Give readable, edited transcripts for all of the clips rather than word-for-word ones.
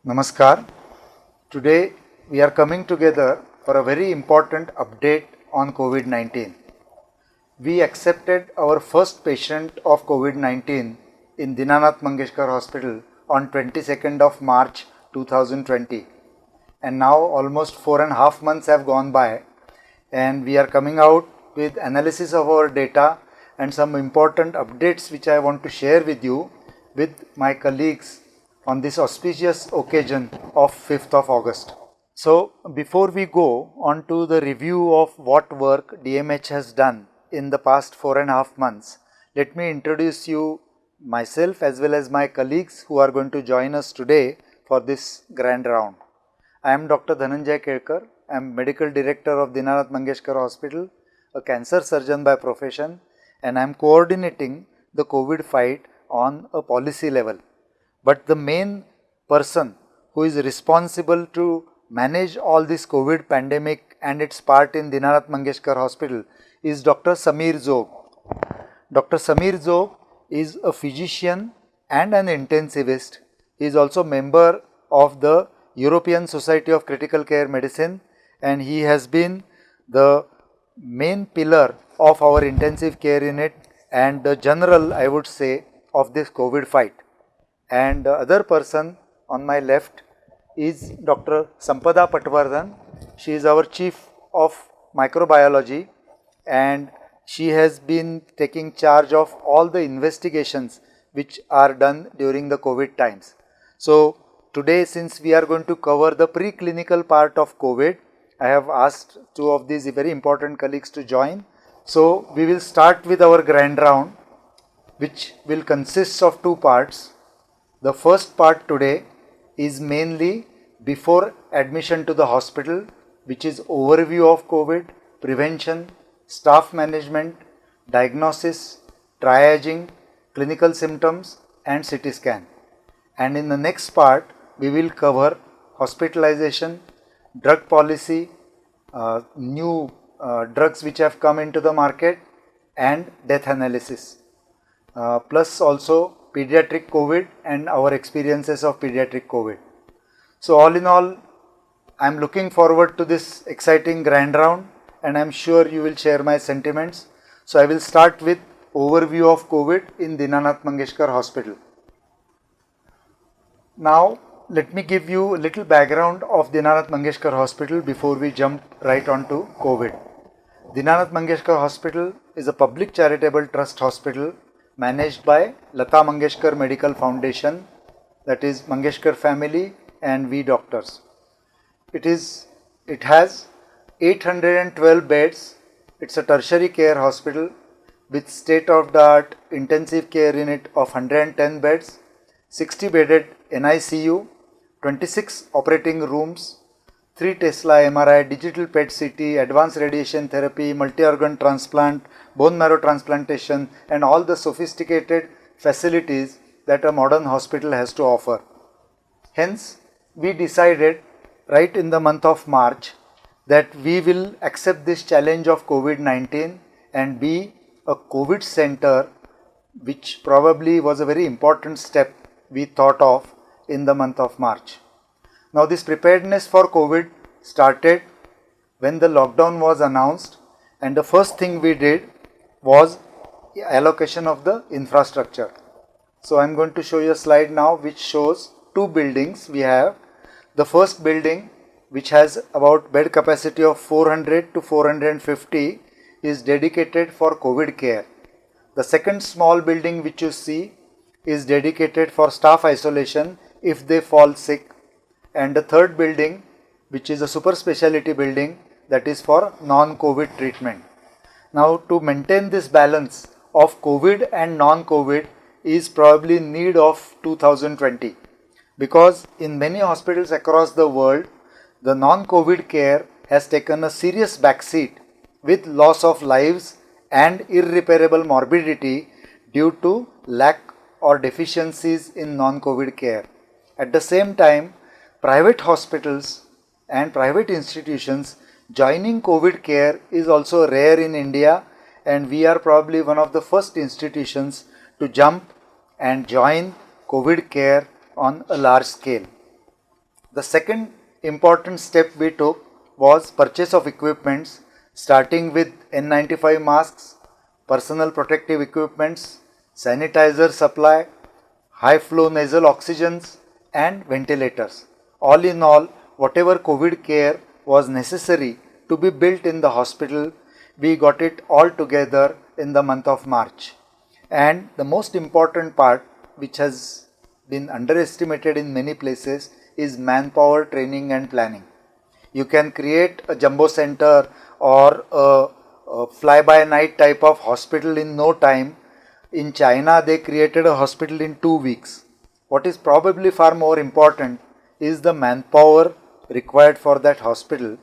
Namaskar. Today we are coming together for a very important update on COVID-19. We accepted our first patient of COVID-19 in Dinanath Mangeshkar Hospital on 22nd of March 2020, and now almost 4.5 months have gone by, and we are coming out with analysis of our data and some important updates which I want to share with you with my colleagues on this auspicious occasion of 5th of August. So, before we go on to the review of what work DMH has done in the past 4.5 months, let me introduce you myself as well as my colleagues who are going to join us today for this grand round. I am Dr. Dhananjay Kelkar. I am Medical Director of Dinanath Mangeshkar Hospital, a cancer surgeon by profession, and I am coordinating the COVID fight on a policy level. But the main person who is responsible to manage all this COVID pandemic and its part in Dinanath Mangeshkar Hospital is Dr. Sameer Zog. Dr. Sameer Zog is a physician and an intensivist. He is also member of the European Society of Critical Care Medicine, and he has been the main pillar of our intensive care unit and the general, I would say, of this COVID fight. And the other person on my left is Dr. Sampada Patwardhan. She is our chief of microbiology, and she has been taking charge of all the investigations which are done during the COVID times. So today, since we are going to cover the preclinical part of COVID, I have asked two of these very important colleagues to join. So we will start with our grand round, which will consist of two parts. The first part today is mainly before admission to the hospital, which is overview of COVID, prevention, staff management, diagnosis, triaging, clinical symptoms and CT scan. And in the next part, we will cover hospitalization, drug policy, new drugs which have come into the market, and death analysis, plus also pediatric COVID and our experiences of pediatric COVID. So all in all, I am looking forward to this exciting grand round, and I am sure you will share my sentiments. So I will start with overview of COVID in Dinanath Mangeshkar Hospital. Now let me give you a little background of Dinanath Mangeshkar Hospital before we jump right on to COVID. Dinanath Mangeshkar Hospital is a public charitable trust hospital managed by Lata Mangeshkar Medical Foundation, that is Mangeshkar family and we doctors. It has 812 beds. It's a tertiary care hospital with state-of-the-art intensive care unit of 110 beds, 60 bedded NICU, 26 operating rooms, 3 Tesla MRI, digital PET CT, advanced radiation therapy, multi-organ transplant, bone marrow transplantation, and all the sophisticated facilities that a modern hospital has to offer. Hence, we decided right in the month of March that we will accept this challenge of COVID-19 and be a COVID center, which probably was a very important step we thought of in the month of March. Now this preparedness for COVID started when the lockdown was announced, and the first thing we did was allocation of the infrastructure. So I am going to show you a slide now which shows two buildings we have. The first building, which has about bed capacity of 400 to 450, is dedicated for COVID care. The second small building which you see is dedicated for staff isolation if they fall sick, and the third building, which is a super specialty building, that is for non-COVID treatment. Now to maintain this balance of COVID and non-COVID is probably need of 2020, because in many hospitals across the world, the non-COVID care has taken a serious backseat with loss of lives and irreparable morbidity due to lack or deficiencies in non-COVID care. At the same time, private hospitals and private institutions joining COVID care is also rare in India, and we are probably one of the first institutions to jump and join COVID care on a large scale. The second important step we took was purchase of equipments, starting with N95 masks, personal protective equipments, sanitizer supply, high flow nasal oxygens and ventilators. All in all, whatever COVID care was necessary to be built in the hospital, we got it all together in the month of March. And the most important part, which has been underestimated in many places, is manpower training and planning. You can create a jumbo center or a fly-by-night type of hospital in no time. In China, they created a hospital in 2 weeks. What is probably far more important is the manpower required for that hospital,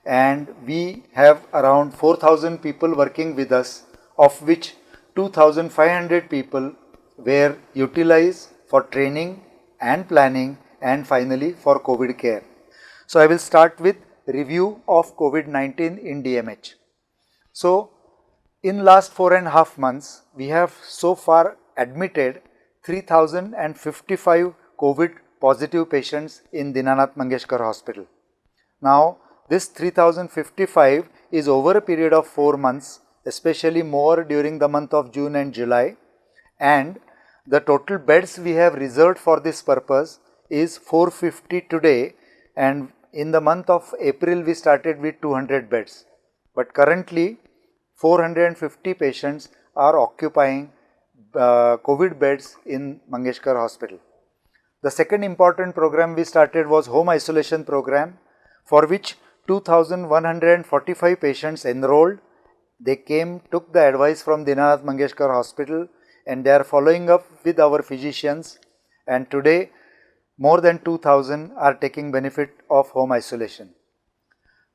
and we have around 4,000 people working with us, of which 2,500 people were utilized for training and planning and finally for COVID care. So I will start with review of COVID-19 in DMH. So in last 4.5 months, we have so far admitted 3,055 COVID positive patients in Dinanath Mangeshkar Hospital. Now this 3,055 is over a period of 4 months, especially more during the month of June and July, and the total beds we have reserved for this purpose is 450 today, and in the month of April we started with 200 beds. But currently 450 patients are occupying COVID beds in Mangeshkar Hospital. The second important program we started was home isolation program, for which 2,145 patients enrolled. They came, took the advice from Dinanath Mangeshkar Hospital, and they are following up with our physicians, and today more than 2,000 are taking benefit of home isolation.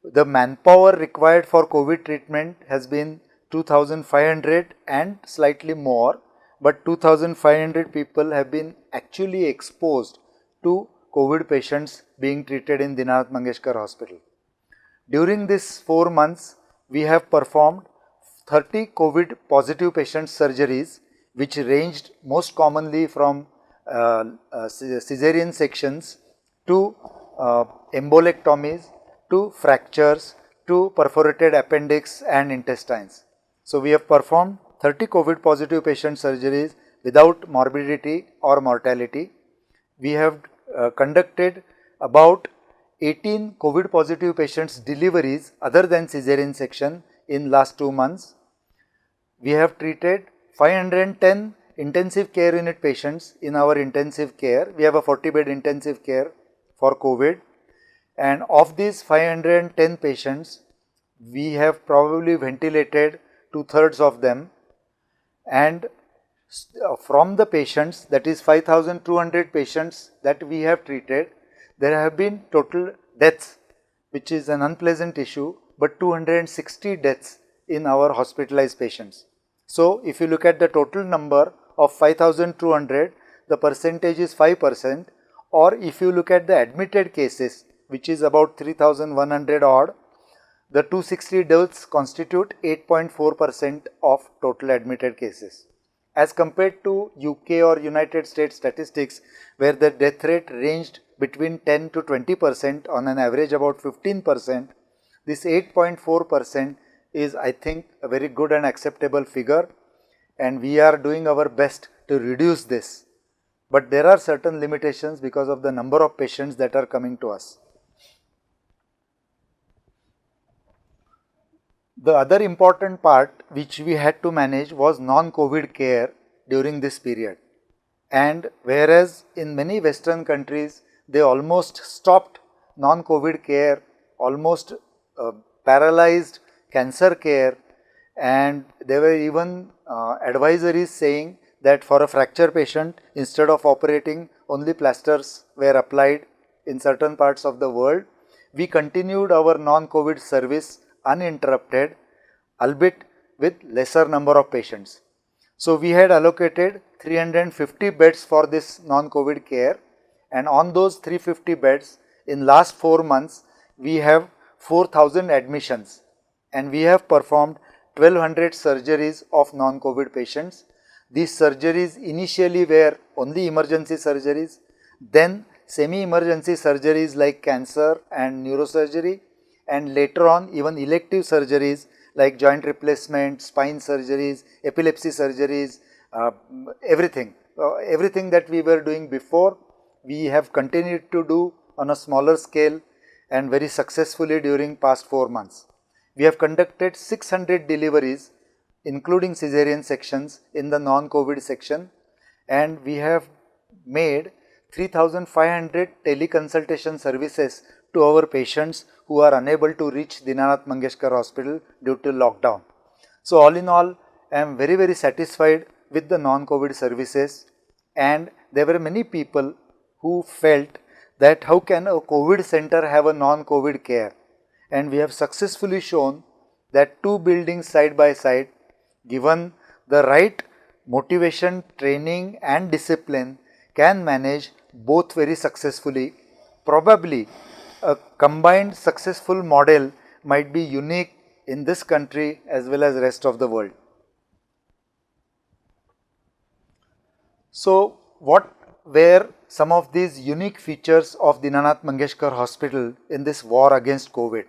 The manpower required for COVID treatment has been 2,500 and slightly more, but 2,500 people have been actually exposed to COVID patients being treated in Dinanath Mangeshkar Hospital. During these 4 months, we have performed 30 COVID positive patient surgeries, which ranged most commonly from cesarean sections to embolectomies to fractures to perforated appendix and intestines. So we have performed 30 COVID positive patient surgeries without morbidity or mortality. We have conducted about 18 COVID positive patients deliveries other than cesarean section in last 2 months. We have treated 510 intensive care unit patients in our intensive care. We have a 40-bed intensive care for COVID, and of these 510 patients, we have probably ventilated 2/3 of them, and from the patients, that is 5,200 patients that we have treated, there have been total deaths, which is an unpleasant issue, but 260 deaths in our hospitalized patients. So if you look at the total number of 5,200, the percentage is 5%, or if you look at the admitted cases, which is about 3,100 odd, the 260 deaths constitute 8.4% of total admitted cases. As compared to UK or United States statistics, where the death rate ranged between 10 to 20%, on an average about 15%, this 8.4% is, I think, a very good and acceptable figure, and we are doing our best to reduce this. But there are certain limitations because of the number of patients that are coming to us. The other important part which we had to manage was non-COVID care during this period. And whereas in many Western countries, they almost stopped non-COVID care, almost paralyzed cancer care, and there were even advisories saying that for a fracture patient, instead of operating, only plasters were applied in certain parts of the world. We continued our non-COVID service uninterrupted, albeit with lesser number of patients. So we had allocated 350 beds for this non-COVID care, and on those 350 beds, in last 4 months, we have 4,000 admissions, and we have performed 1,200 surgeries of non-COVID patients. These surgeries initially were only emergency surgeries, then semi-emergency surgeries like cancer and neurosurgery, and later on even elective surgeries like joint replacement, spine surgeries, epilepsy surgeries, uh, everything. Everything that we were doing before, we have continued to do on a smaller scale and very successfully during past 4 months. We have conducted 600 deliveries including cesarean sections in the non-COVID section, and we have made 3,500 teleconsultation services to our patients who are unable to reach Dinanath Mangeshkar Hospital due to lockdown. So all in all, I am very satisfied with the non-COVID services, and there were many people who felt that how can a COVID center have a non-COVID care, and we have successfully shown that two buildings side by side, given the right motivation, training and discipline, can manage both very successfully. Probably a combined successful model might be unique in this country as well as rest of the world. So what were some of these unique features of Dinanath Mangeshkar Hospital in this war against COVID?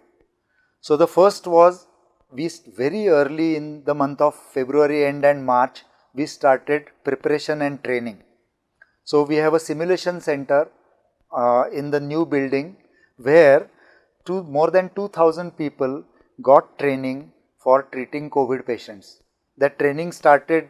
So the first was, we very early in the month of February end and March, we started preparation and training. So we have a simulation center in the new building where more than 2000 people got training for treating COVID patients. That training started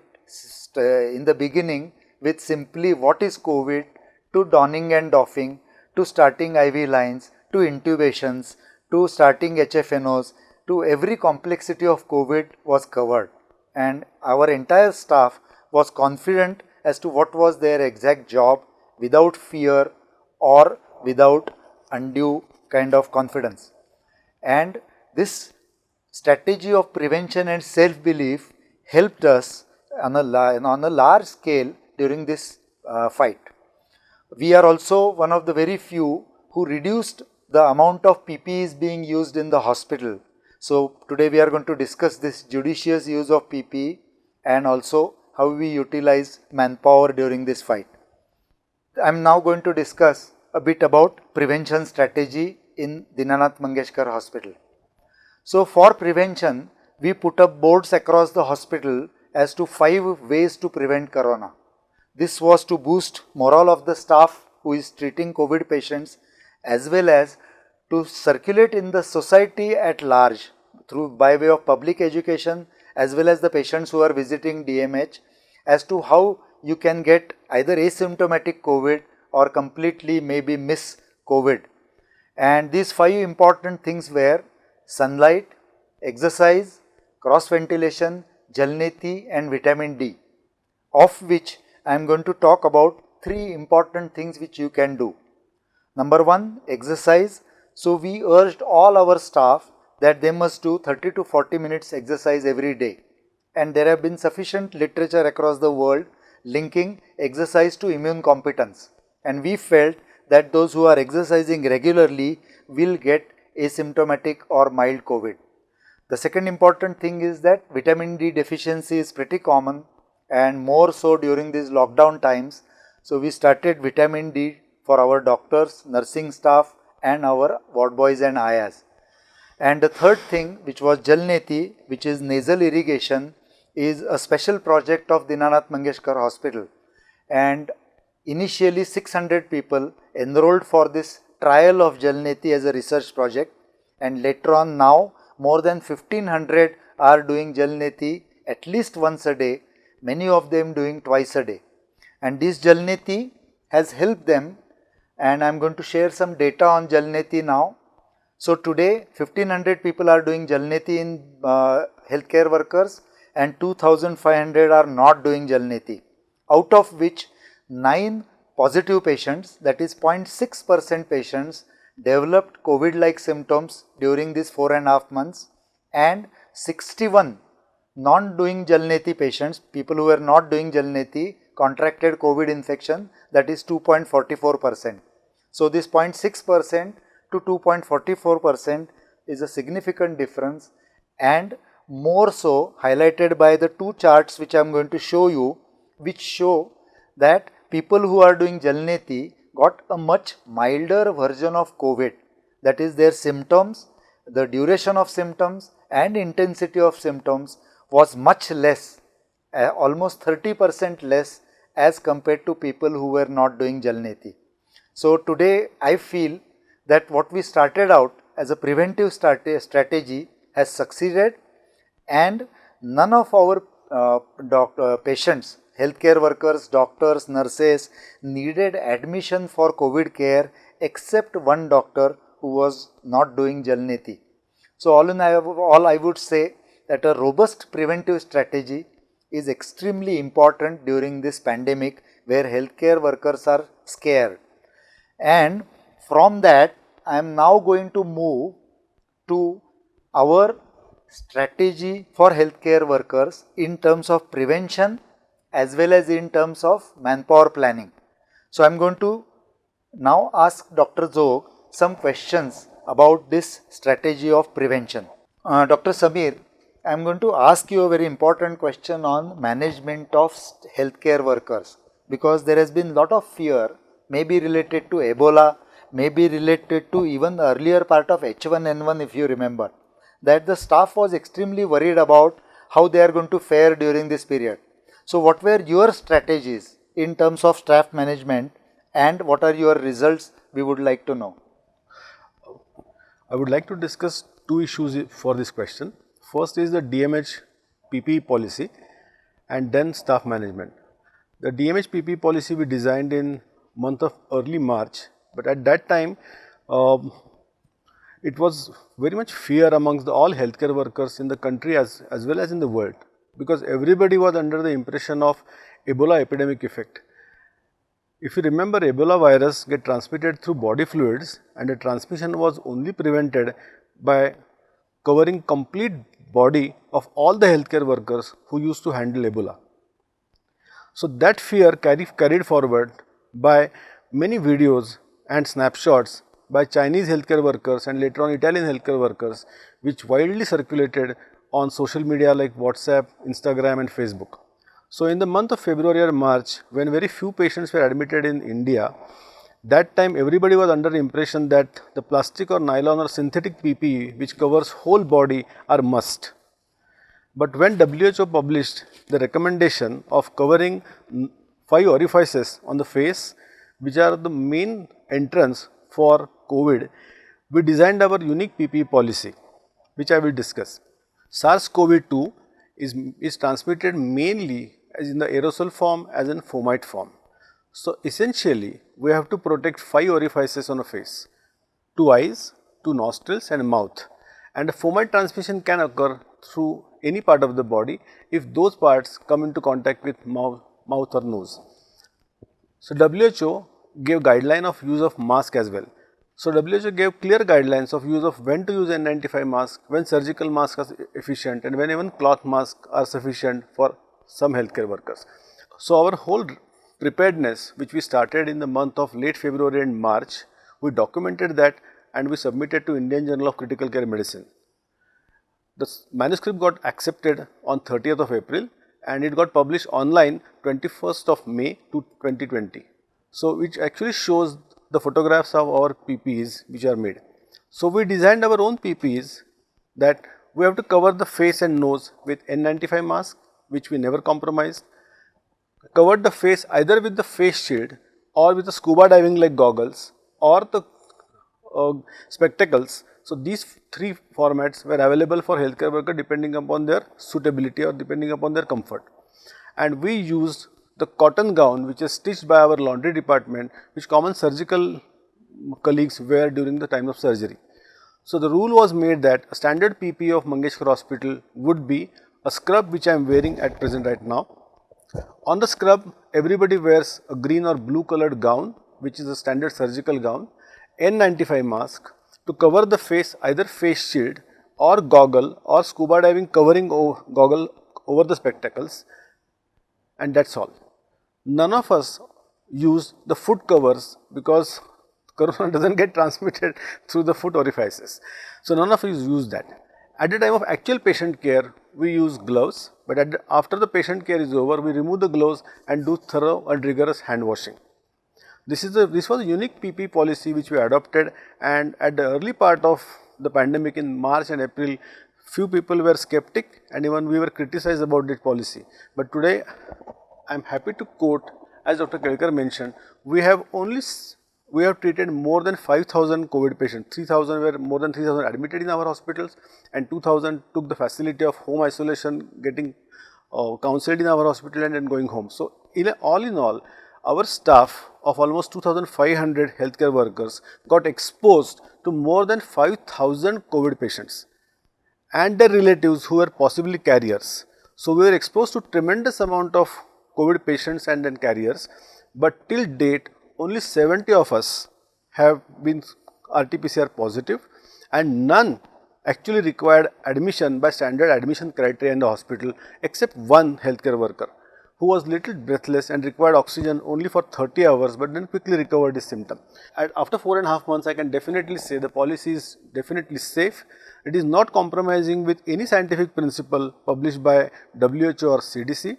in the beginning with simply what is COVID, to donning and doffing, to starting IV lines, to intubations, to starting HFNOs, to every complexity of COVID was covered, and our entire staff was confident as to what was their exact job without fear or without undue kind of confidence. And this strategy of prevention and self-belief helped us on a large scale during this fight. We are also one of the very few who reduced the amount of PPEs being used in the hospital. So today we are going to discuss this judicious use of PPE and also how we utilize manpower during this fight. I am now going to discuss a bit about prevention strategy in Dinanath Mangeshkar Hospital. So for prevention, we put up boards across the hospital as to 5 ways to prevent corona. This was to boost morale of the staff who is treating COVID patients, as well as to circulate in the society at large through by way of public education as well as the patients who are visiting DMH as to how you can get either asymptomatic COVID or completely maybe miss COVID. And these 5 important things were sunlight, exercise, cross ventilation, Jalneti and vitamin D, of which I am going to talk about 3 important things which you can do. Number 1, exercise. So we urged all our staff that they must do 30 to 40 minutes exercise every day, and there have been sufficient literature across the world linking exercise to immune competence, and we felt that those who are exercising regularly will get asymptomatic or mild COVID. The second important thing is that vitamin D deficiency is pretty common and more so during these lockdown times. So we started vitamin D for our doctors, nursing staff and our ward boys and ayas. And the third thing, which was Jalneti, which is nasal irrigation, is a special project of Dinanath Mangeshkar Hospital, and initially 600 people enrolled for this trial of Jalneti as a research project, and later on now more than 1500 are doing Jalneti at least once a day, many of them doing twice a day. And this Jalneti has helped them, and I am going to share some data on Jalneti now. So today 1500 people are doing Jalneti in healthcare workers, and 2500 are not doing Jalneti, out of which 9 positive patients, that is 0.6% patients, developed COVID-like symptoms during these 4.5 months, and 61 non-doing Jalneti patients, people who were not doing Jalneti, contracted COVID infection, that is 2.44%. So this 0.6% to 2.44% is a significant difference, and more so highlighted by the 2 charts which I am going to show you, which show that people who are doing Jalneti got a much milder version of COVID. That is, their symptoms, the duration of symptoms and intensity of symptoms was much less, almost 30% less as compared to people who were not doing Jalneti. So today I feel that what we started out as a preventive strategy has succeeded, and none of our patients, healthcare workers, doctors, nurses needed admission for COVID care except one doctor who was not doing Jalneti. So all in all, I would say that a robust preventive strategy is extremely important during this pandemic where healthcare workers are scared. And from that, I am now going to move to our strategy for healthcare workers in terms of prevention as well as in terms of manpower planning. So I am going to now ask Dr. Zog some questions about this strategy of prevention. Dr. Samir, I am going to ask you a very important question on management of healthcare workers, because there has been a lot of fear, maybe related to Ebola, maybe related to even the earlier part of H1N1 if you remember, that the staff was extremely worried about how they are going to fare during this period. So what were your strategies in terms of staff management and what are your results, we would like to know. I would like to discuss two issues for this question. First is the DMH PPE policy and then staff management. The DMH PPE policy we designed in month of early March, but at that time it was very much fear amongst all healthcare workers in the country as well as in the world, because everybody was under the impression of Ebola epidemic effect. If you remember, Ebola virus get transmitted through body fluids and the transmission was only prevented by covering complete body of all the healthcare workers who used to handle Ebola. So that fear carried forward by many videos and snapshots by Chinese healthcare workers and later on Italian healthcare workers, which widely circulated on social media like WhatsApp, Instagram and Facebook. So in the month of February or March, when very few patients were admitted in India, that time everybody was under the impression that the plastic or nylon or synthetic PPE which covers whole body are must. But when WHO published the recommendation of covering 5 orifices on the face, which are the main entrance for COVID, we designed our unique PPE policy, which I will discuss. SARS-CoV-2 is transmitted mainly as in the aerosol form as in fomite form. So essentially we have to protect 5 orifices on a face, 2 eyes, 2 nostrils and mouth, and a fomite transmission can occur through any part of the body if those parts come into contact with mouth or nose. So WHO gave guideline of use of mask as well. So WHO gave clear guidelines of use of when to use N95 mask, when surgical masks are efficient and when even cloth masks are sufficient for some healthcare workers. So our whole preparedness, which we started in the month of late February and March, we documented that and we submitted to Indian Journal of Critical Care Medicine. The manuscript got accepted on 30th of April and it got published online 21st of May 2020. So which actually shows the photographs of our PPEs which are made. So we designed our own PPEs that we have to cover the face and nose with N95 mask, which we never compromised, covered the face either with the face shield or with the scuba diving like goggles or the spectacles. So these 3 formats were available for healthcare worker depending upon their suitability or depending upon their comfort. And we used the cotton gown which is stitched by our laundry department, which common surgical colleagues wear during the time of surgery. So the rule was made that a standard PPE of Mangeshkar Hospital would be a scrub which I am wearing at present right now. On the scrub, everybody wears a green or blue colored gown, which is a standard surgical gown, N95 mask to cover the face, either face shield or goggle or scuba diving covering goggle over the spectacles, and that's all. None of us use the foot covers because corona doesn't get transmitted through the foot orifices. So none of us use that. At the time of actual patient care, we use gloves, but after the patient care is over, we remove the gloves and do thorough and rigorous hand washing. This was a unique PP policy which we adopted, and at the early part of the pandemic in March and April, few people were skeptic and even we were criticized about this policy. But today I am happy to quote, as Dr. Kelkar mentioned, we have treated more than 5,000 COVID patients. 3,000 were more than 3,000 admitted in our hospitals, and 2,000 took the facility of home isolation, getting counseled in our hospital and then going home. So, all in all, our staff of almost 2,500 healthcare workers got exposed to more than 5,000 COVID patients and their relatives who were possibly carriers. So, we were exposed to tremendous amount of COVID patients and then carriers, but till date only 70 of us have been RT-PCR positive, and none actually required admission by standard admission criteria in the hospital except one healthcare worker who was little breathless and required oxygen only for 30 hours, but then quickly recovered his symptom. And after 4.5 months, I can definitely say the policy is definitely safe. It is not compromising with any scientific principle published by WHO or CDC.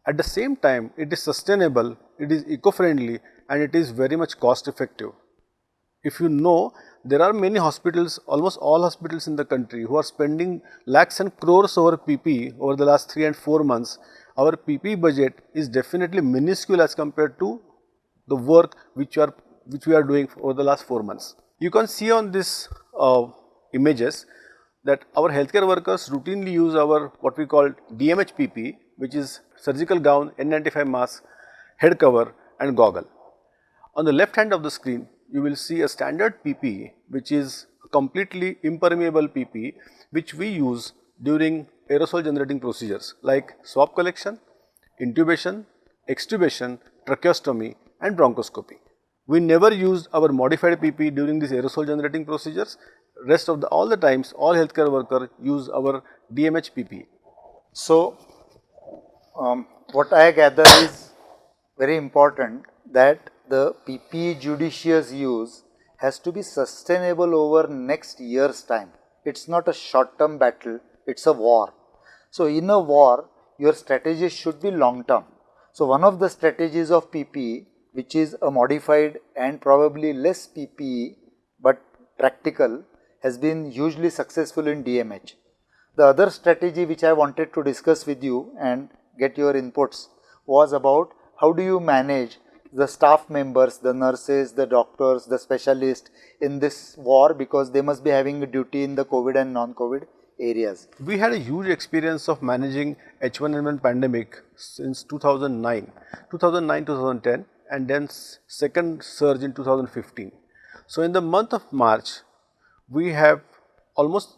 At the same time, it is sustainable, it is eco-friendly, and it is very much cost effective. If you know, there are many hospitals, almost all hospitals in the country, who are spending lakhs and crores over PPE over the last 3 and 4 months. Our PPE budget is definitely minuscule as compared to the work which we are doing over the last 4 months. You can see on this images that our healthcare workers routinely use our what we call DMH PPE, which is surgical gown, N95 mask, head cover and goggle. On the left hand of the screen, you will see a standard PPE, which is a completely impermeable PPE, which we use during aerosol generating procedures like swab collection, intubation, extubation, tracheostomy and bronchoscopy. We never used our modified PPE during these aerosol generating procedures. Rest of all the times, all healthcare workers use our DMH PPE. So, what I gather is very important that the PPE judicious use has to be sustainable over next year's time. It's not a short-term battle, it's a war. So, in a war, your strategy should be long-term. So, one of the strategies of PPE, which is a modified and probably less PPE but practical, has been hugely successful in DMH. The other strategy which I wanted to discuss with you and get your inputs was about how do you manage the staff members, the nurses, the doctors, the specialists in this war, because they must be having a duty in the COVID and non-COVID areas. We had a huge experience of managing H1N1 pandemic since 2009-2010 and then second surge in 2015. So, in the month of March, we have almost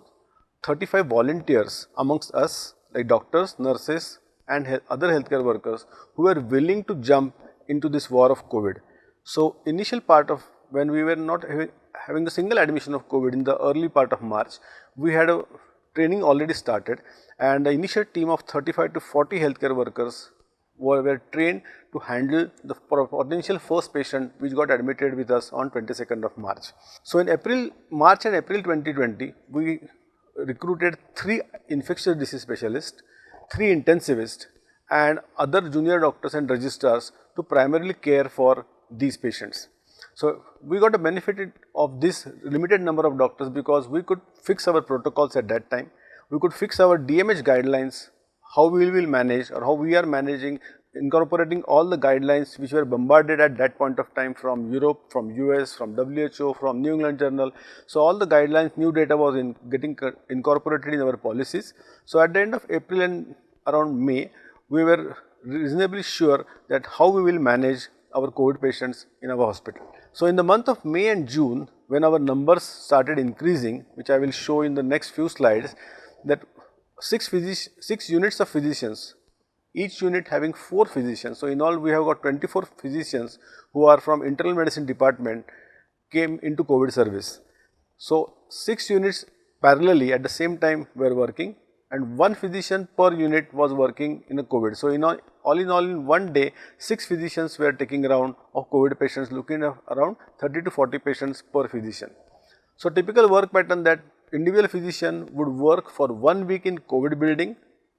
35 volunteers amongst us like doctors, nurses and other healthcare workers who were willing to jump into this war of COVID. So, initial part of when we were not having a single admission of COVID in the early part of March, we had a training already started, and the initial team of 35 to 40 healthcare workers were trained to handle the potential first patient which got admitted with us on 22nd of March. So, in March and April 2020, we recruited 3 infectious disease specialists, 3 intensivists and other junior doctors and registrars to primarily care for these patients. So, we got a benefit of this limited number of doctors because we could fix our protocols at that time. We could fix our DMH guidelines, how we will manage or how we are managing, incorporating all the guidelines which were bombarded at that point of time from Europe, from US, from WHO, from New England Journal. So, all the guidelines, new data was getting incorporated in our policies. So, at the end of April and around May, we were reasonably sure that how we will manage our COVID patients in our hospital. So, in the month of May and June, when our numbers started increasing, which I will show in the next few slides, that 6 units of physicians, each unit having 4 physicians. So, in all we have got 24 physicians who are from internal medicine department came into COVID service. So, 6 units parallelly at the same time were working and 1 physician per unit was working in a COVID. So, in all in one day 6 physicians were taking around of COVID patients, looking at around 30 to 40 patients per physician. So, typical work pattern that individual physician would work for 1 week in COVID building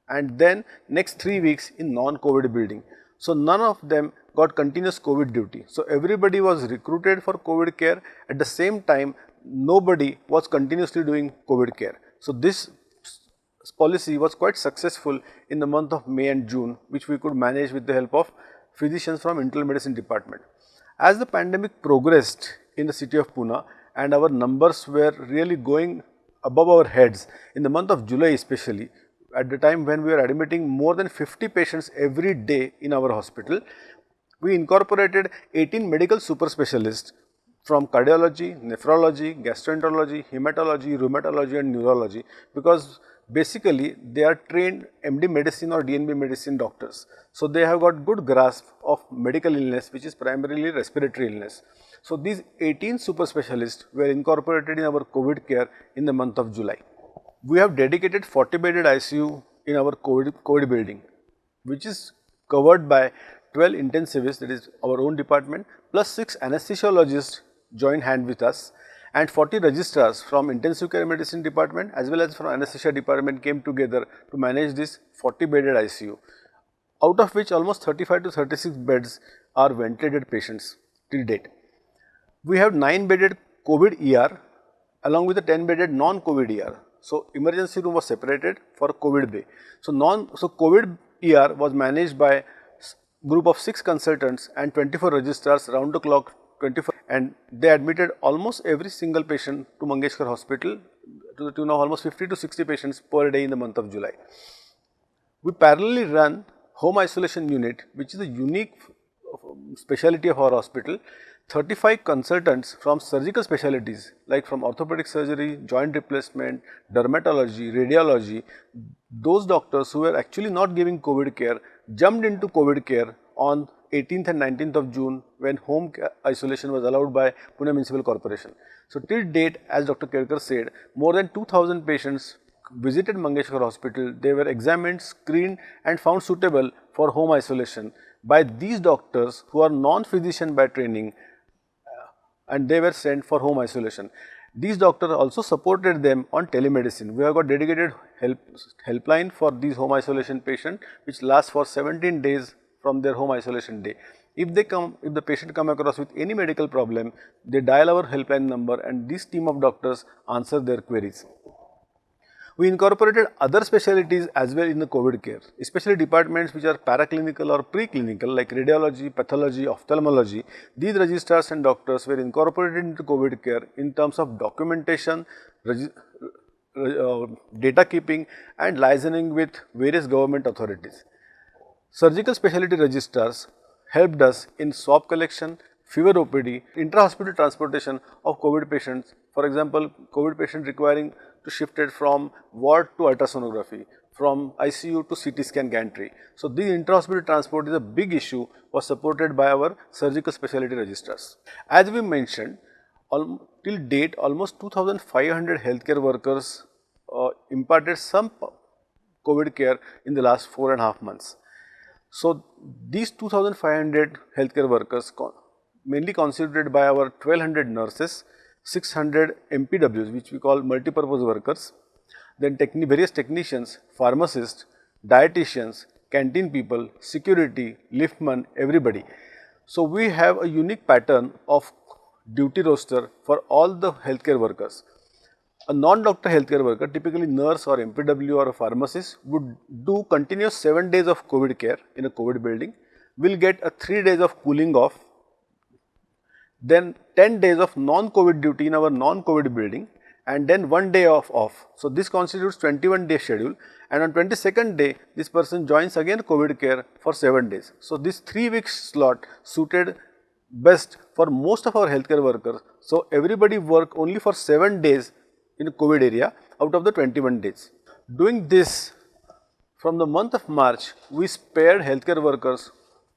and then next 3 weeks in non-COVID building. So, none of them got continuous COVID duty. So everybody was recruited for COVID care. At the same time, nobody was continuously doing COVID care. So this policy was quite successful in the month of May and June, which we could manage with the help of physicians from internal medicine department. As the pandemic progressed in the city of Pune and our numbers were really going above our heads, in the month of July especially, at the time when we were admitting more than 50 patients every day in our hospital, we incorporated 18 medical super specialists from cardiology, nephrology, gastroenterology, hematology, rheumatology and neurology, because basically they are trained MD medicine or DNB medicine doctors. So they have got good grasp of medical illness, which is primarily respiratory illness. So these 18 super specialists were incorporated in our COVID care in the month of July. We have dedicated 40 bedded ICU in our COVID building, which is covered by 12 intensivists, that is our own department, plus 6 anesthesiologists join hand with us, and 40 registrars from intensive care medicine department as well as from anesthesia department came together to manage this 40 bedded ICU, out of which almost 35 to 36 beds are ventilated patients till date. We have 9 bedded COVID ER along with a 10 bedded non-COVID ER. So emergency room was separated for COVID bay. So COVID ER was managed by group of 6 consultants and 24 registrars round the clock 24, and they admitted almost every single patient to Mangeshkar Hospital to the tune of almost 50 to 60 patients per day in the month of July. We parallelly run home isolation unit, which is a unique specialty of our hospital. 35 consultants from surgical specialties like from orthopedic surgery, joint replacement, dermatology, radiology, those doctors who were actually not giving COVID care jumped into COVID care on 18th and 19th of June when home isolation was allowed by Pune Municipal Corporation. So till date, as Dr. Kelkar said, more than 2000 patients visited Mangeshkar Hospital. They were examined, screened and found suitable for home isolation by these doctors who are non-physician by training, and they were sent for home isolation. These doctors also supported them on telemedicine. We have got dedicated helpline for these home isolation patients, which lasts for 17 days from their home isolation day. If the patient come across with any medical problem, they dial our helpline number and this team of doctors answer their queries. We incorporated other specialties as well in the COVID care, especially departments which are paraclinical or preclinical like radiology, pathology, ophthalmology. These registrars and doctors were incorporated into COVID care in terms of documentation, data keeping and liaising with various government authorities. Surgical specialty registrars helped us in swab collection, fever OPD, intra-hospital transportation of COVID patients. For example, COVID patient requiring to shifted from ward to ultrasonography, from ICU to CT scan gantry. So the intra-hospital transport is a big issue, was supported by our surgical specialty registrars. As we mentioned, till date almost 2500 healthcare workers imparted some COVID care in the last 4.5 months. So these 2500 healthcare workers mainly constituted by our 1200 nurses, 600 MPWs, which we call multipurpose workers, then various technicians, pharmacists, dietitians, canteen people, security, liftman, everybody. So we have a unique pattern of duty roster for all the healthcare workers. A non-doctor healthcare worker, typically nurse or MPW or a pharmacist, would do continuous 7 days of COVID care in a COVID building, will get a 3 days of cooling off, then 10 days of non-COVID duty in our non-COVID building, and then 1 day off. So this constitutes 21-day schedule, and on 22nd day this person joins again COVID care for 7 days. So this 3-week slot suited best for most of our healthcare workers. So everybody work only for 7 days in a COVID area out of the 21 days. Doing this, from the month of March, we spared healthcare workers,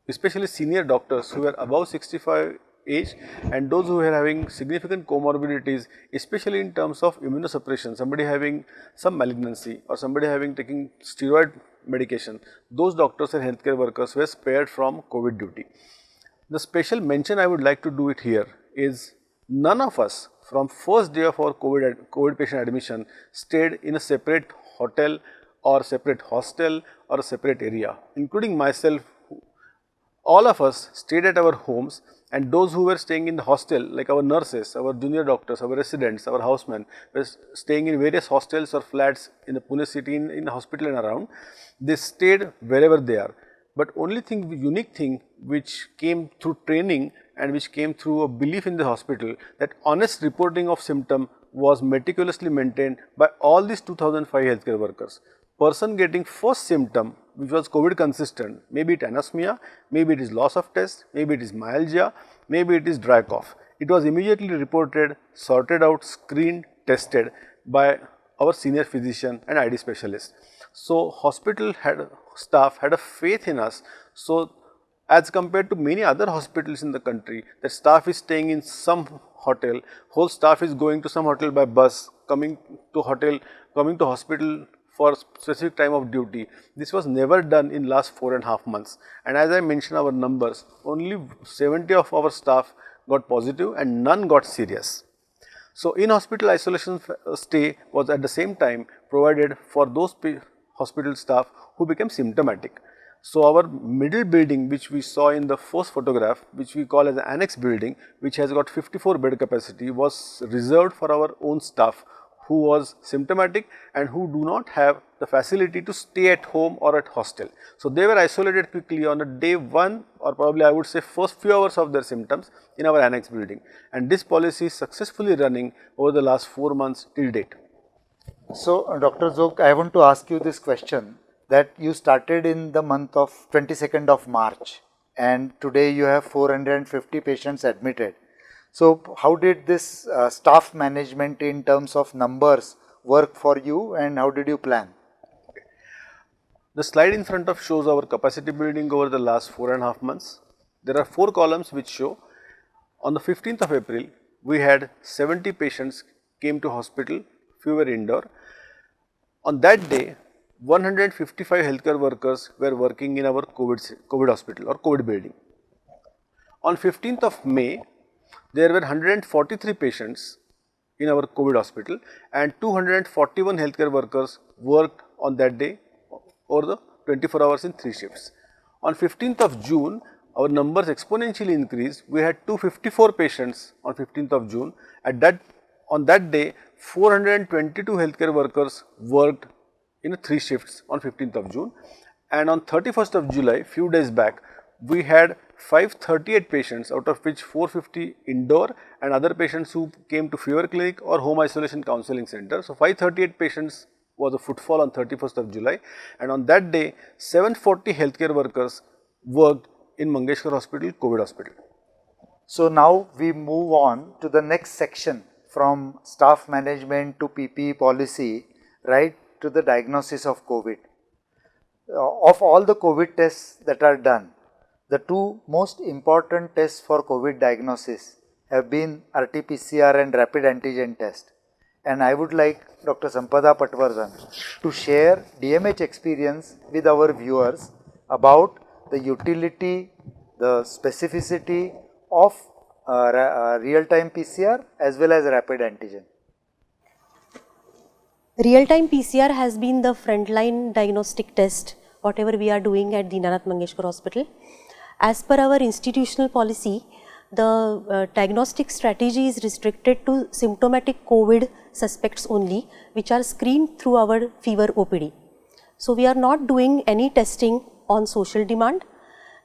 especially senior doctors who were above 65 age and those who were having significant comorbidities, especially in terms of immunosuppression, somebody having some malignancy or somebody taking steroid medication, those doctors and healthcare workers were spared from COVID duty. The special mention I would like to do it here is none of us from first day of our COVID patient admission stayed in a separate hotel or separate hostel or a separate area, including myself. all of us stayed at our homes, and those who were staying in the hostel, like our nurses, our junior doctors, our residents, our housemen, were staying in various hostels or flats in the Pune city, in the hospital and around. They stayed wherever they are. But only thing, unique thing which came through training and which came through a belief in the hospital, that honest reporting of symptom was meticulously maintained by all these 2005 healthcare workers. Person getting first symptom which was COVID consistent, maybe it anosmia, maybe it is loss of taste, maybe it is myalgia, maybe it is dry cough. It was immediately reported, sorted out, screened, tested by our senior physician and ID specialist. So, hospital staff had a faith in us. So, as compared to many other hospitals in the country, the staff is staying in some hotel, whole staff is going to some hotel by bus, coming to hospital for specific time of duty. This was never done in last 4.5 months, and as I mentioned our numbers, only 70 of our staff got positive and none got serious. So, in hospital isolation stay was at the same time provided for those hospital staff who became symptomatic. So, our middle building which we saw in the first photograph, which we call as an annex building, which has got 54 bed capacity, was reserved for our own staff who was symptomatic and who do not have the facility to stay at home or at hostel. So, they were isolated quickly on a day 1, or probably I would say first few hours of their symptoms in our annex building, and this policy is successfully running over the last 4 months till date. So, Dr. Zog, I want to ask you this question, that you started in the month of 22nd of March and today you have 450 patients admitted. So, how did this staff management in terms of numbers work for you, and how did you plan? The slide in front of shows our capacity building over the last 4.5 months. There are 4 columns which show on the 15th of April, we had 70 patients came to hospital, few were indoor. On that day, 155 healthcare workers were working in our COVID hospital or COVID building. On 15th of May, there were 143 patients in our COVID hospital and 241 healthcare workers worked on that day over the 24 hours in 3 shifts. On 15th of June, our numbers exponentially increased. We had 254 patients on 15th of June. On that day, 422 healthcare workers worked in 3 shifts on 15th of June, and on 31st of July, few days back, we had 538 patients, out of which 450 indoor and other patients who came to fever clinic or home isolation counseling center. So, 538 patients was a footfall on 31st of July, and on that day 740 healthcare workers worked in Mangeshkar Hospital, COVID hospital. So, now we move on to the next section, from staff management to PPE policy, right to the diagnosis of COVID. Of all the COVID tests that are done, the 2 most important tests for COVID diagnosis have been RT-PCR and rapid antigen test. And I would like Dr. Sampada Patwardhan to share DMH experience with our viewers about the utility, the specificity of real-time PCR as well as rapid antigen. Real-time PCR has been the frontline diagnostic test, whatever we are doing at Deenanath Mangeshkar Hospital. As per our institutional policy, the diagnostic strategy is restricted to symptomatic COVID suspects only, which are screened through our fever OPD. So, we are not doing any testing on social demand,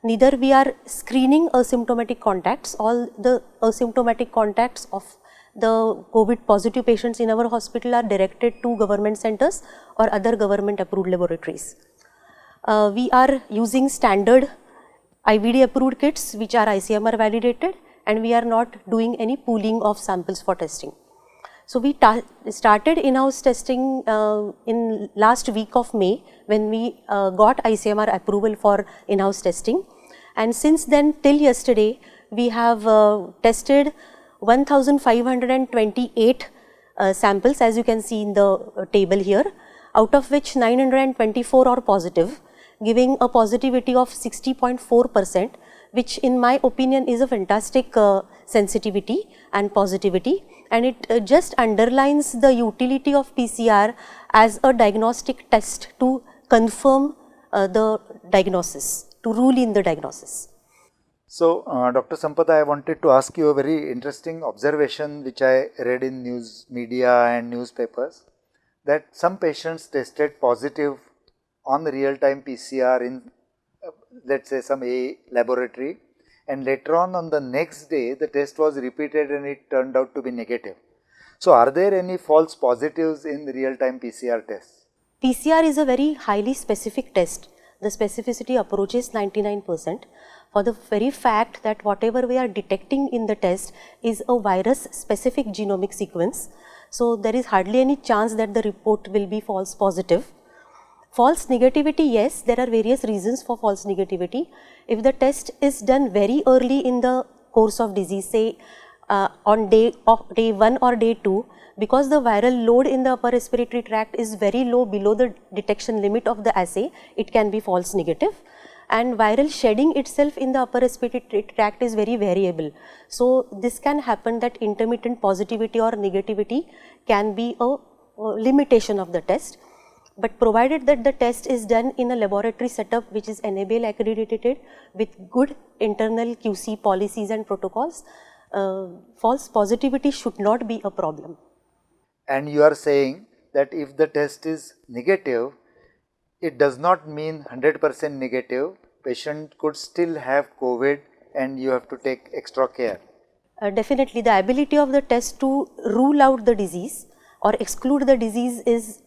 neither we are screening asymptomatic contacts. All the asymptomatic contacts of the COVID positive patients in our hospital are directed to government centers or other government approved laboratories. We are using standard IVD approved kits which are ICMR validated, and we are not doing any pooling of samples for testing. So, we started in-house testing in last week of May, when we got ICMR approval for in-house testing, and since then till yesterday we have tested 1528 samples, as you can see in the table here, out of which 924 are positive, giving a positivity of 60.4%, which in my opinion is a fantastic sensitivity and positivity, and it just underlines the utility of PCR as a diagnostic test to confirm the diagnosis, to rule in the diagnosis. So, Dr. Sampada, I wanted to ask you a very interesting observation which I read in news media and newspapers, that some patients tested positive on the real-time PCR in let's say some A laboratory, and later on the next day the test was repeated and it turned out to be negative. So, are there any false positives in the real-time PCR tests? PCR is a very highly specific test. The specificity approaches 99% for the very fact that whatever we are detecting in the test is a virus specific genomic sequence. So, there is hardly any chance that the report will be false positive. False negativity, yes, there are various reasons for false negativity. If the test is done very early in the course of disease, say on day 1 or day 2, because the viral load in the upper respiratory tract is very low below the detection limit of the assay, it can be false negative. And viral shedding itself in the upper respiratory tract is very variable. So, this can happen that intermittent positivity or negativity can be a limitation of the test. But provided that the test is done in a laboratory setup which is NABL accredited with good internal QC policies and protocols, false positivity should not be a problem. And you are saying that if the test is negative, it does not mean 100% negative, patient could still have COVID and you have to take extra care. Definitely the ability of the test to rule out the disease or exclude the disease is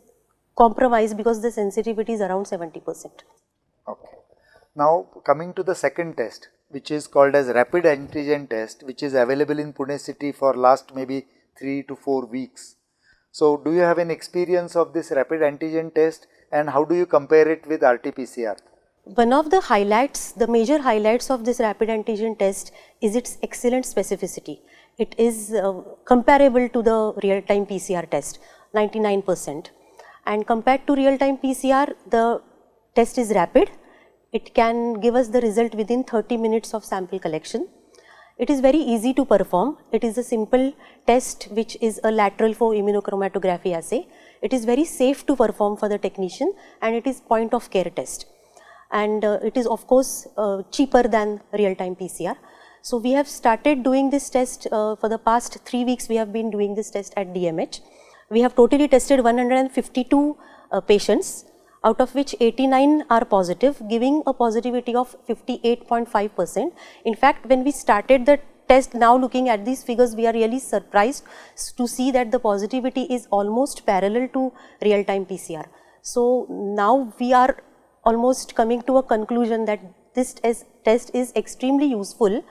compromised because the sensitivity is around 70%. Okay. Now coming to the second test, which is called as rapid antigen test, which is available in Pune city for last maybe 3 to 4 weeks. So do you have an experience of this rapid antigen test and how do you compare it with RT-PCR? One of the highlights, the major highlights of this rapid antigen test is its excellent specificity. It is comparable to the real-time PCR test, 99%. And compared to real-time PCR, the test is rapid. It can give us the result within 30 minutes of sample collection. It is very easy to perform. It is a simple test which is a lateral flow immunochromatography assay. It is very safe to perform for the technician and it is point of care test. And it is of course cheaper than real-time PCR. So we have started doing this test for the past 3 weeks. We have been doing this test at DMH. We have totally tested 152 patients, out of which 89 are positive, giving a positivity of 58.5%. In fact, when we started the test, now looking at these figures, we are really surprised to see that the positivity is almost parallel to real-time PCR. So now we are almost coming to a conclusion that this test is extremely useful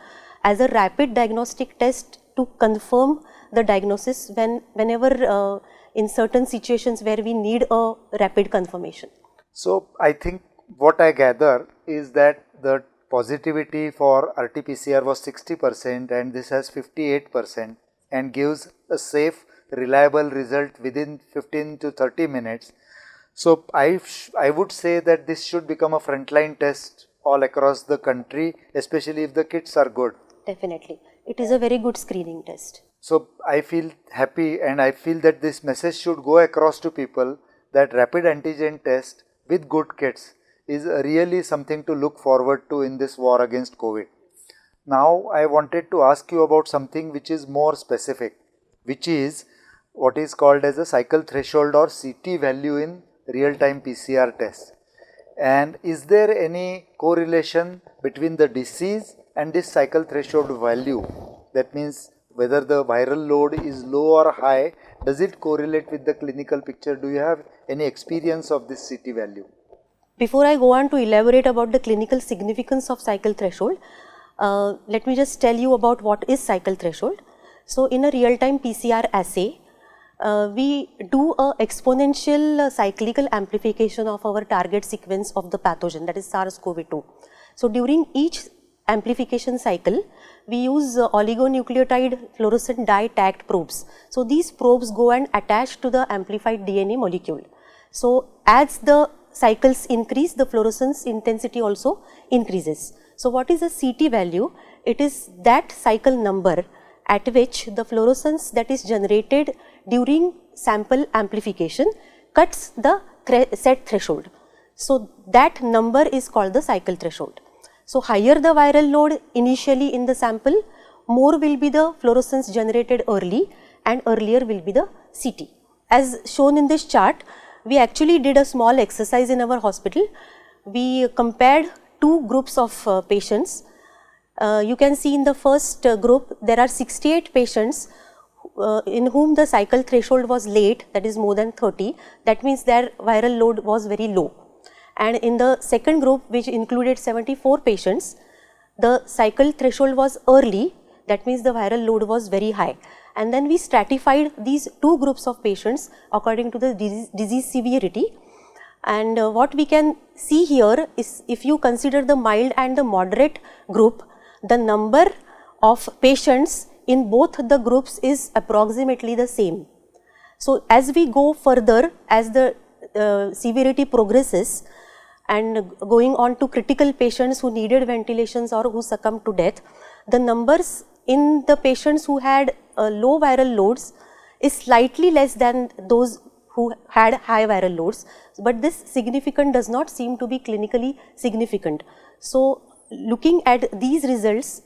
as a rapid diagnostic test to confirm the diagnosis whenever in certain situations where we need a rapid confirmation. So I think what I gather is that the positivity for RT-PCR was 60% and this has 58% and gives a safe, reliable result within 15 to 30 minutes. So I would say that this should become a frontline test all across the country, especially if the kits are good. Definitely. It is a very good screening test. So I feel happy and I feel that this message should go across to people that rapid antigen test with good kits is really something to look forward to in this war against COVID. Now I wanted to ask you about something which is more specific, which is what is called as a cycle threshold or CT value in real-time PCR test. And is there any correlation between the disease and this cycle threshold value? That means whether the viral load is low or high, does it correlate with the clinical picture? Do you have any experience of this CT value? Before I go on to elaborate about the clinical significance of cycle threshold, let me just tell you about what is cycle threshold. So in a real-time PCR assay, we do a exponential cyclical amplification of our target sequence of the pathogen, that is SARS-CoV-2. So during each amplification cycle, we use oligonucleotide fluorescent dye tagged probes. So these probes go and attach to the amplified DNA molecule. So as the cycles increase, the fluorescence intensity also increases. So what is a CT value? It is that cycle number at which the fluorescence that is generated during sample amplification cuts the set threshold. So that number is called the cycle threshold. So higher the viral load initially in the sample, more will be the fluorescence generated early and earlier will be the CT. As shown in this chart, we actually did a small exercise in our hospital. We compared two groups of patients. You can see in the first group there are 68 patients in whom the cycle threshold was late, that is more than 30, that means their viral load was very low. And in the second group, which included 74 patients, the cycle threshold was early, that means the viral load was very high. And then we stratified these two groups of patients according to the disease severity. And what we can see here is, if you consider the mild and the moderate group, the number of patients in both the groups is approximately the same. So as we go further, as the severity progresses and going on to critical patients who needed ventilations or who succumbed to death, the numbers in the patients who had low viral loads is slightly less than those who had high viral loads, but this significant does not seem to be clinically significant. So looking at these results,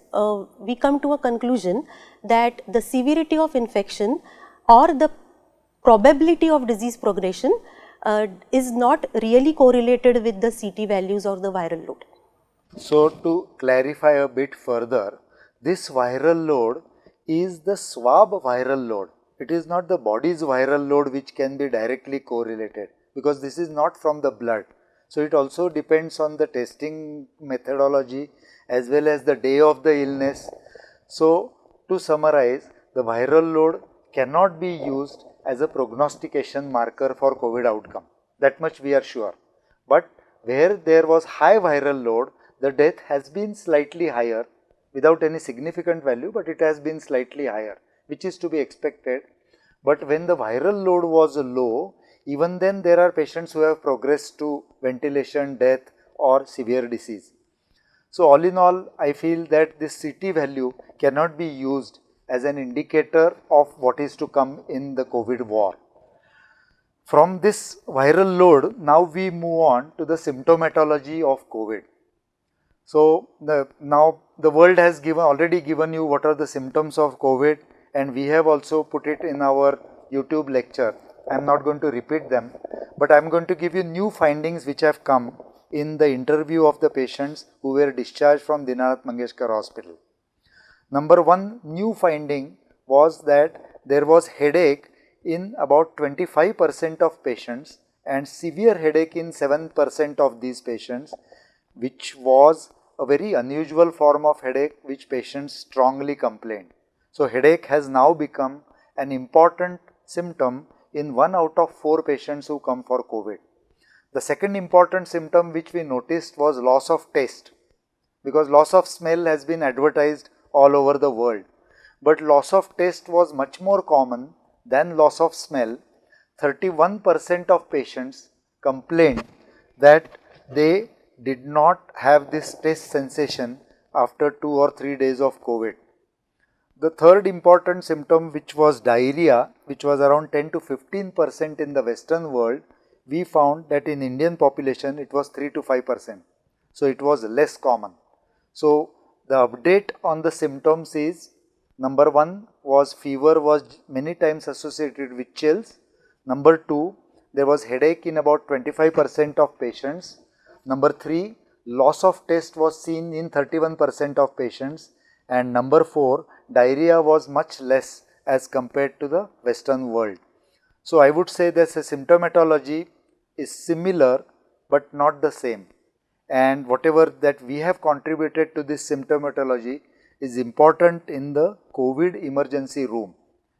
we come to a conclusion that the severity of infection or the probability of disease progression is not really correlated with the CT values or the viral load. So to clarify a bit further, this viral load is the swab viral load. It is not the body's viral load which can be directly correlated, because this is not from the blood. So it also depends on the testing methodology as well as the day of the illness. So to summarize, the viral load cannot be used as a prognostication marker for COVID outcome. That much we are sure. But where there was high viral load, the death has been slightly higher, without any significant value, but it has been slightly higher, which is to be expected. But when the viral load was low, even then there are patients who have progressed to ventilation, death or severe disease. So all in all, I feel that this CT value cannot be used as an indicator of what is to come in the COVID war. From this viral load, now we move on to the symptomatology of COVID. So now the world has already given you what are the symptoms of COVID, and we have also put it in our YouTube lecture. I am not going to repeat them, but I am going to give you new findings which have come in the interview of the patients who were discharged from Dinanath Mangeshkar Hospital. Number one new finding was that there was headache in about 25% of patients and severe headache in 7% of these patients, which was a very unusual form of headache which patients strongly complained. So headache has now become an important symptom in 1 out of 4 patients who come for COVID. The second important symptom which we noticed was loss of taste, because loss of smell has been advertised all over the world, but loss of taste was much more common than loss of smell. 31% of patients complained that they did not have this taste sensation after 2 or 3 days of COVID. The third important symptom, which was diarrhea, which was around 10 to 15% in the Western world, we found that in Indian population it was 3 to 5%. So it was less common. So the update on the symptoms is, number 1 was fever was many times associated with chills. Number 2, there was headache in about 25% of patients. Number 3, loss of taste was seen in 31% of patients. And number 4, diarrhea was much less as compared to the Western world. So I would say that the symptomatology is similar but not the same. And whatever that we have contributed to this symptomatology is important in the COVID emergency room.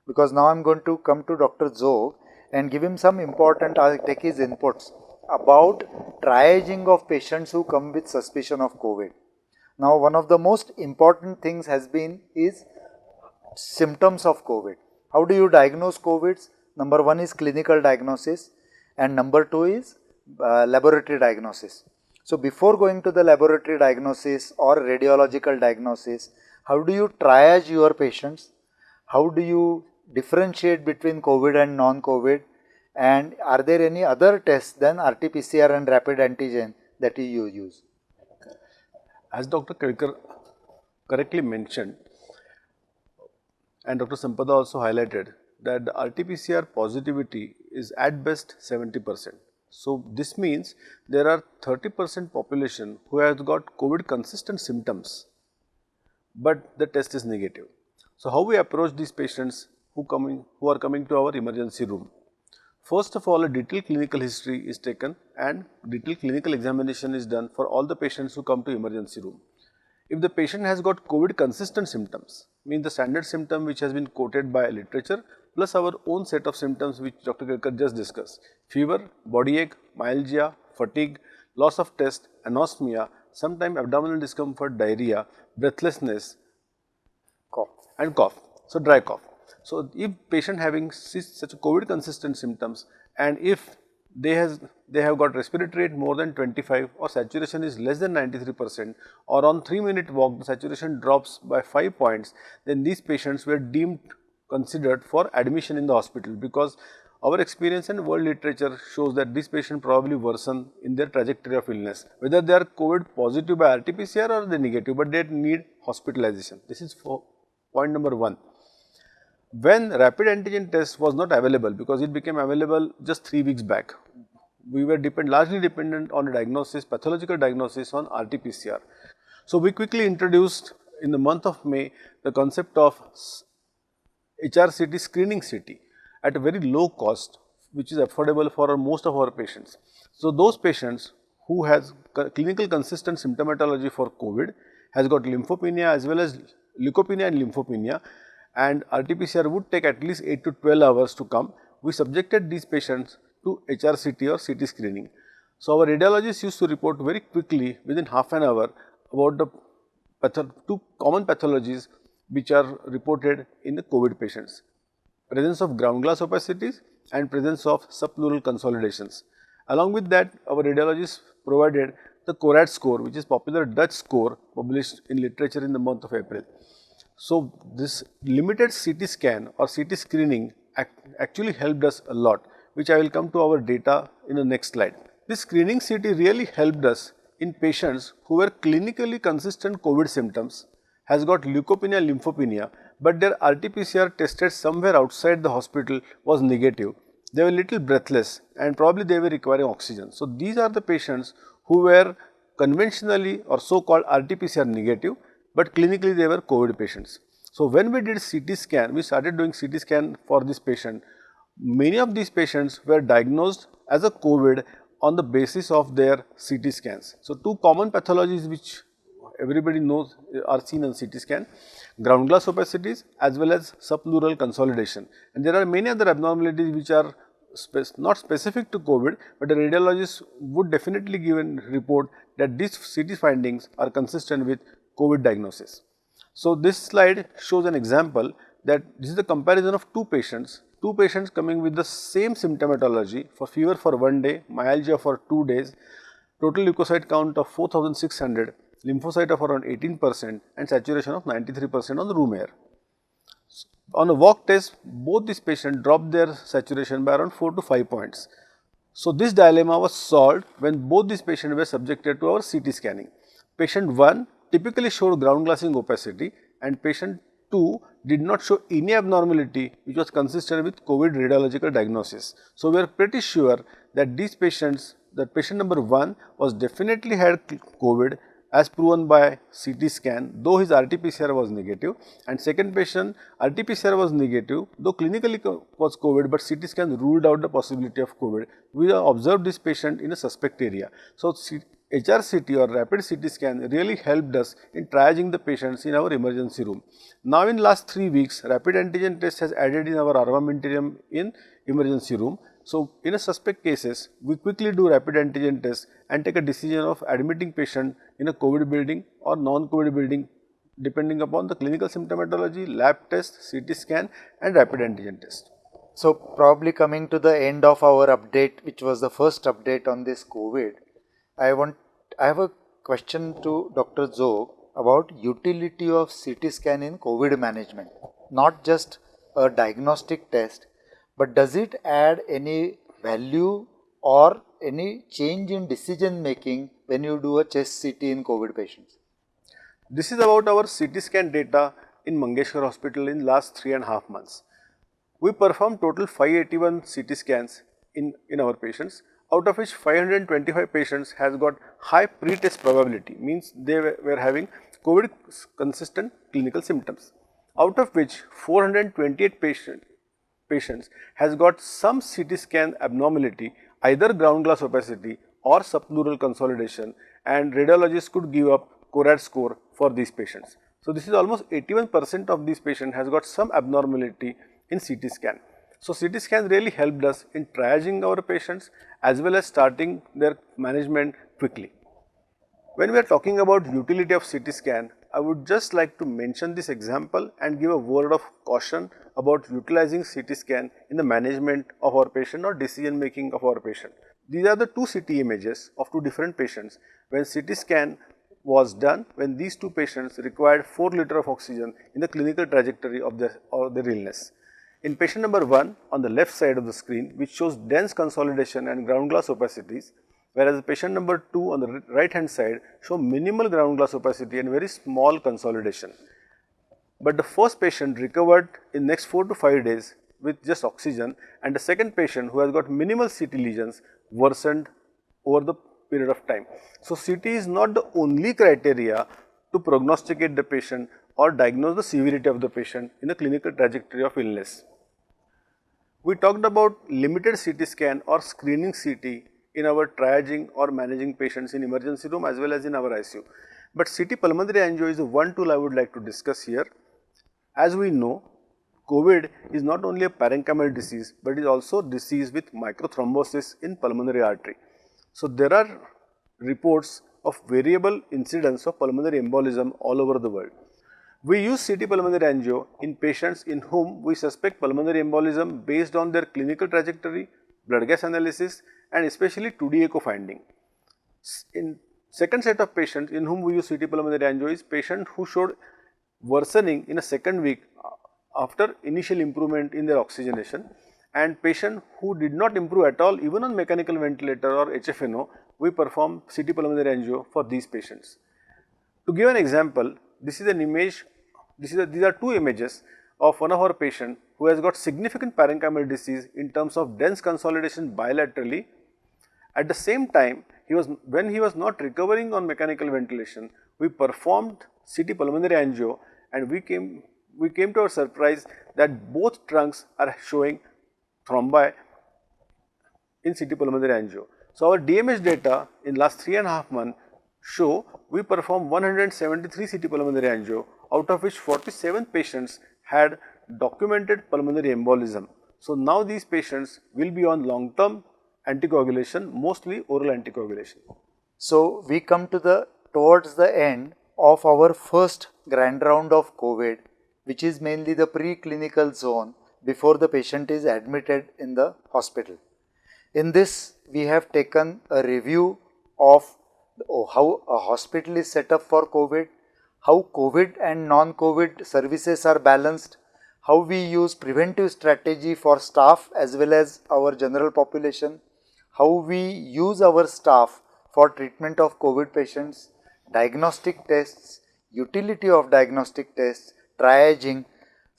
Because now I am going to come to Dr. Zog and give him some important, I'll take his inputs about triaging of patients who come with suspicion of COVID. Now one of the most important things has been is symptoms of COVID. How do you diagnose COVID? Number 1 is clinical diagnosis and number 2 is laboratory diagnosis. So before going to the laboratory diagnosis or radiological diagnosis, how do you triage your patients? How do you differentiate between COVID and non-COVID? And are there any other tests than RT-PCR and rapid antigen that you use? As Dr. Kelkar correctly mentioned, and Dr. Sampada also highlighted, that the RT-PCR positivity is at best 70%. So, this means there are 30% population who has got COVID consistent symptoms, but the test is negative. So, how we approach these patients who are coming to our emergency room? First of all, a detailed clinical history is taken and detailed clinical examination is done for all the patients who come to emergency room. If the patient has got COVID consistent symptoms, means the standard symptom which has been quoted by literature plus our own set of symptoms which Dr. Kelkar just discussed, fever, body ache, myalgia, fatigue, loss of taste, anosmia, sometimes abdominal discomfort, diarrhea, breathlessness, Cough. and cough. So, dry cough. So, if patient having such a COVID consistent symptoms and if they have got respiratory rate more than 25 or saturation is less than 93% or on 3-minute walk the saturation drops by 5 points, then these patients were deemed considered for admission in the hospital, because our experience and world literature shows that this patient probably worsen in their trajectory of illness, whether they are COVID positive by RT-PCR or they negative, but they need hospitalization. This is for point number 1. When rapid antigen test was not available, because it became available just 3 weeks back, we were largely dependent on a diagnosis, pathological diagnosis on RT-PCR. So, we quickly introduced in the month of May the concept of HRCT screening CT at a very low cost, which is affordable for most of our patients. So, those patients who has clinical consistent symptomatology for COVID, has got lymphopenia as well as leukopenia and lymphopenia, and RT-PCR would take at least 8 to 12 hours to come, we subjected these patients to HRCT or CT screening. So, our radiologists used to report very quickly within half an hour about the 2 common pathologies which are reported in the COVID patients: presence of ground glass opacities and presence of subpleural consolidations. Along with that, our radiologists provided the CORAD score, which is popular Dutch score published in literature in the month of April. So, this limited CT scan or CT screening actually helped us a lot, which I will come to our data in the next slide. This screening CT really helped us in patients who were clinically consistent COVID symptoms, has got leukopenia, lymphopenia, but their RT-PCR tested somewhere outside the hospital was negative. They were little breathless and probably they were requiring oxygen. So, these are the patients who were conventionally or so called RT-PCR negative, but clinically they were COVID patients. So, when we did CT scan, we started doing CT scan for this patient. Many of these patients were diagnosed as a COVID on the basis of their CT scans. So, 2 common pathologies which everybody knows are seen on CT scan: ground glass opacities as well as subpleural consolidation. And there are many other abnormalities which are not specific to COVID, but the radiologist would definitely give a report that these CT findings are consistent with COVID diagnosis. So, this slide shows an example that this is the comparison of 2 patients coming with the same symptomatology for fever for 1 day, myalgia for 2 days, total leukocyte count of 4600, lymphocyte of around 18% and saturation of 93% on the room air. On a walk test, both these patients dropped their saturation by around 4 to 5 points. So, this dilemma was solved when both these patients were subjected to our CT scanning. Patient 1 typically showed ground glassing opacity and patient 2 did not show any abnormality which was consistent with COVID radiological diagnosis. So, we are pretty sure that these patients, that patient number 1 was definitely had COVID as proven by CT scan, though his RT-PCR was negative, and second patient RT-PCR was negative, though clinically was COVID, but CT scan ruled out the possibility of COVID. We have observed this patient in a suspect area. So, HRCT or rapid CT scan really helped us in triaging the patients in our emergency room. Now, in last 3 weeks, rapid antigen test has added in our armamentarium in emergency room. So, in a suspect cases, we quickly do rapid antigen test and take a decision of admitting patient in a COVID building or non-COVID building depending upon the clinical symptomatology, lab test, CT scan and rapid antigen test. So, probably coming to the end of our update, which was the first update on this COVID, I have a question to Dr. Zog about utility of CT scan in COVID management. Not just a diagnostic test, but does it add any value or any change in decision making when you do a chest CT in COVID patients? This is about our CT scan data in Mangeshkar Hospital in last 3.5 months. We performed total 581 CT scans in our patients, out of which 525 patients has got high pre-test probability, means they were having COVID consistent clinical symptoms, out of which 428 patients has got some CT scan abnormality, either ground glass opacity or subpleural consolidation, and radiologists could give up CORAD score for these patients. So, this is almost 81% of these patients has got some abnormality in CT scan. So, CT scan really helped us in triaging our patients as well as starting their management quickly. When we are talking about utility of CT scan, I would just like to mention this example and give a word of caution about utilizing CT scan in the management of our patient or decision making of our patient. These are the two CT images of two different patients. When CT scan was done, when these two patients required 4 liters of oxygen in the clinical trajectory of their illness. In patient number 1 on the left side of the screen, which shows dense consolidation and ground glass opacities, whereas patient number 2 on the right hand side show minimal ground glass opacity and very small consolidation. But the first patient recovered in next 4 to 5 days with just oxygen, and the second patient who has got minimal CT lesions worsened over the period of time. So, CT is not the only criteria to prognosticate the patient or diagnose the severity of the patient in the clinical trajectory of illness. We talked about limited CT scan or screening CT in our triaging or managing patients in emergency room as well as in our ICU. But CT pulmonary angio is the one tool I would like to discuss here. As we know, COVID is not only a parenchymal disease, but is also disease with microthrombosis in pulmonary artery. So, there are reports of variable incidence of pulmonary embolism all over the world. We use CT pulmonary angio in patients in whom we suspect pulmonary embolism based on their clinical trajectory, blood gas analysis, and especially 2D echo finding. In second set of patients in whom we use CT pulmonary angio is patient who showed worsening in a second week after initial improvement in their oxygenation, and patient who did not improve at all even on mechanical ventilator or HFNO, we perform CT pulmonary angio for these patients. To give an example, this is an image, these are two images of one of our patient who has got significant parenchymal disease in terms of dense consolidation bilaterally. At the same time, when he was not recovering on mechanical ventilation, we performed CT pulmonary angio, and we came to our surprise that both trunks are showing thrombi in CT pulmonary angio. So, our DMH data in last 3.5 months show we performed 173 CT pulmonary angio, out of which 47 patients had documented pulmonary embolism. So, now these patients will be on long term anticoagulation, mostly oral anticoagulation. So, we come towards the end of our first grand round of COVID, which is mainly the preclinical zone before the patient is admitted in the hospital. In this, we have taken a review of how a hospital is set up for COVID, how COVID and non-COVID services are balanced, how we use preventive strategy for staff as well as our general population, how we use our staff for treatment of COVID patients, diagnostic tests, utility of diagnostic tests, triaging,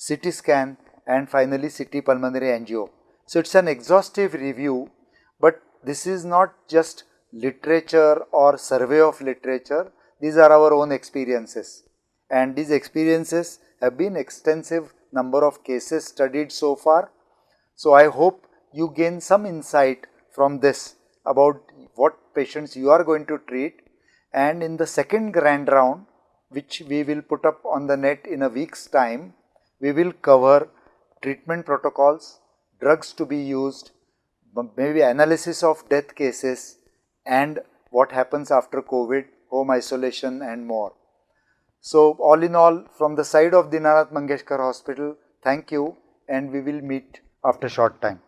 CT scan, and finally CT pulmonary angio. So, it is an exhaustive review, but this is not just literature or survey of literature, these are our own experiences, and these experiences have been extensive number of cases studied so far. So, I hope you gain some insight from this about what patients you are going to treat, and in the second grand round, which we will put up on the net in a week's time, we will cover treatment protocols, drugs to be used, maybe analysis of death cases, and what happens after COVID, home isolation and more. So, all in all, from the side of Dinanath Mangeshkar Hospital, thank you, and we will meet after short time.